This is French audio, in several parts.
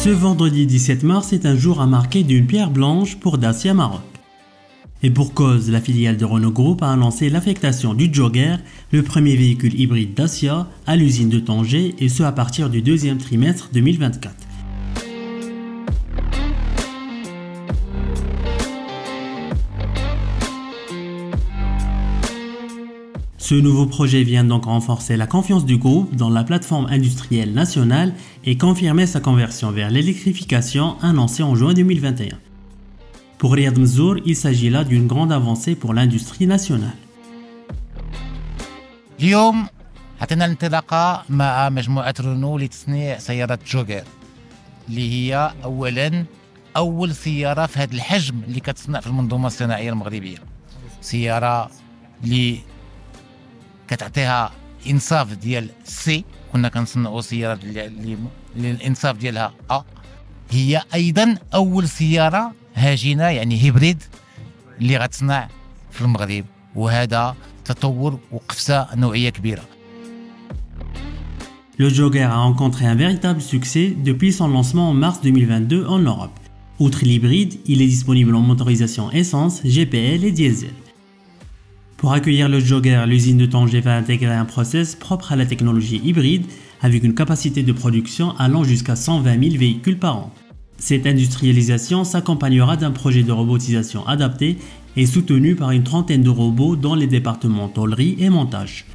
Ce vendredi 17 mars est un jour à marquer d'une pierre blanche pour Dacia Maroc. Et pour cause, la filiale de Renault Group a annoncé l'affectation du Jogger, le premier véhicule hybride Dacia, à l'usine de Tanger, et ce à partir du deuxième trimestre 2024. Ce nouveau projet vient donc renforcer la confiance du groupe dans la plateforme industrielle nationale et confirmer sa conversion vers l'électrification annoncée en juin 2021. Pour Riyad Mzour, il s'agit là d'une grande avancée pour l'industrie nationale. اليوم حطينا الانطلاقة مع مجموعة رونو لتصنيع سيارة جوجر اللي هي أولاً أول سيارة في هذا الحجم اللي كتصنع في المنظومة الصناعية المغربية. سيارة اللي كتعطيها إنصاف ديال سي، كنا كنصنعوا سيارة اللي الإنصاف ديالها أ. هي أيضاً أول سيارة هاجنة يعني هيبريد اللي غتصنع في المغرب، وهذا تطور وقفزة نوعية كبيرة. Le Jogger a rencontré un véritable succès depuis son lancement en mars 2022 en Europe. Outre l'hybride, il est disponible en motorisation essence, GPL et diesel. Pour accueillir le Jogger, l'usine de Tanger va intégrer un process propre à la technologie hybride avec une capacité de production allant jusqu'à 120 000 véhicules par an. Cette industrialisation s'accompagnera d'un projet de robotisation adapté et soutenu par une trentaine de robots dans les départements tôlerie et montage.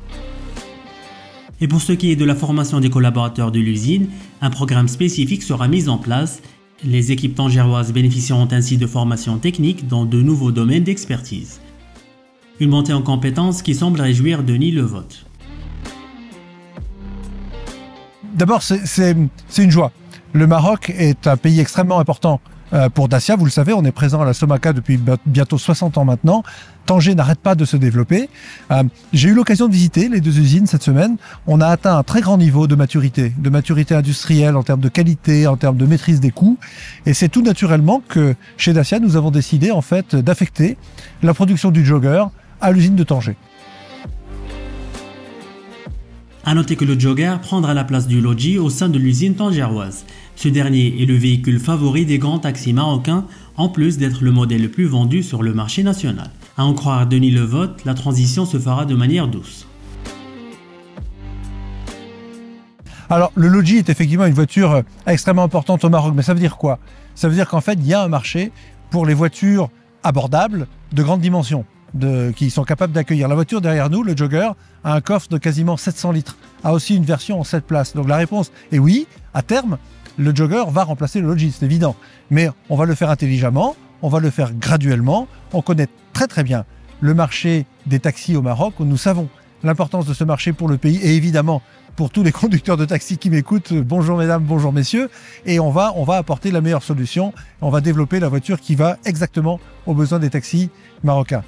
Et pour ce qui est de la formation des collaborateurs de l'usine, un programme spécifique sera mis en place. Les équipes tangéroises bénéficieront ainsi de formations techniques dans de nouveaux domaines d'expertise. Une montée en compétences qui semble réjouir Denis Levotte. D'abord, c'est une joie. Le Maroc est un pays extrêmement important pour Dacia. Vous le savez, on est présent à la Somaka depuis bientôt 60 ans maintenant. Tanger n'arrête pas de se développer. J'ai eu l'occasion de visiter les deux usines cette semaine. On a atteint un très grand niveau de maturité industrielle en termes de qualité, en termes de maîtrise des coûts. Et c'est tout naturellement que chez Dacia, nous avons décidé en fait d'affecter la production du Jogger à l'usine de Tanger. A noter que le Jogger prendra la place du Logi au sein de l'usine tangéroise. Ce dernier est le véhicule favori des grands taxis marocains, en plus d'être le modèle le plus vendu sur le marché national. À en croire Denis Levotte, la transition se fera de manière douce. Alors, le Logi est effectivement une voiture extrêmement importante au Maroc, mais ça veut dire quoi? Ça veut dire qu'en fait, il y a un marché pour les voitures abordables de grande dimension, qui sont capables d'accueillir. La voiture derrière nous, le Jogger, a un coffre de quasiment 700 litres, a aussi une version en 7 places. Donc la réponse est oui, à terme, le Jogger va remplacer le Logi, c'est évident. Mais on va le faire intelligemment, on va le faire graduellement. On connaît très très bien le marché des taxis au Maroc, où nous savons l'importance de ce marché pour le pays et évidemment pour tous les conducteurs de taxi qui m'écoutent, bonjour mesdames, bonjour messieurs, et on va apporter la meilleure solution, on va développer la voiture qui va exactement aux besoins des taxis marocains.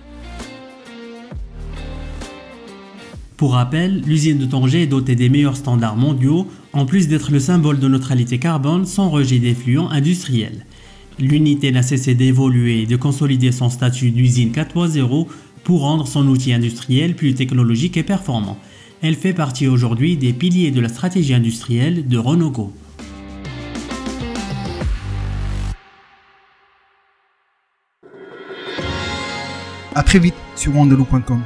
Pour rappel, l'usine de Tanger est dotée des meilleurs standards mondiaux, en plus d'être le symbole de neutralité carbone sans rejet d'effluents industriels. L'unité n'a cessé d'évoluer et de consolider son statut d'usine 4.0 pour rendre son outil industriel plus technologique et performant. Elle fait partie aujourd'hui des piliers de la stratégie industrielle de Renault Group. À très vite sur wandelou.com.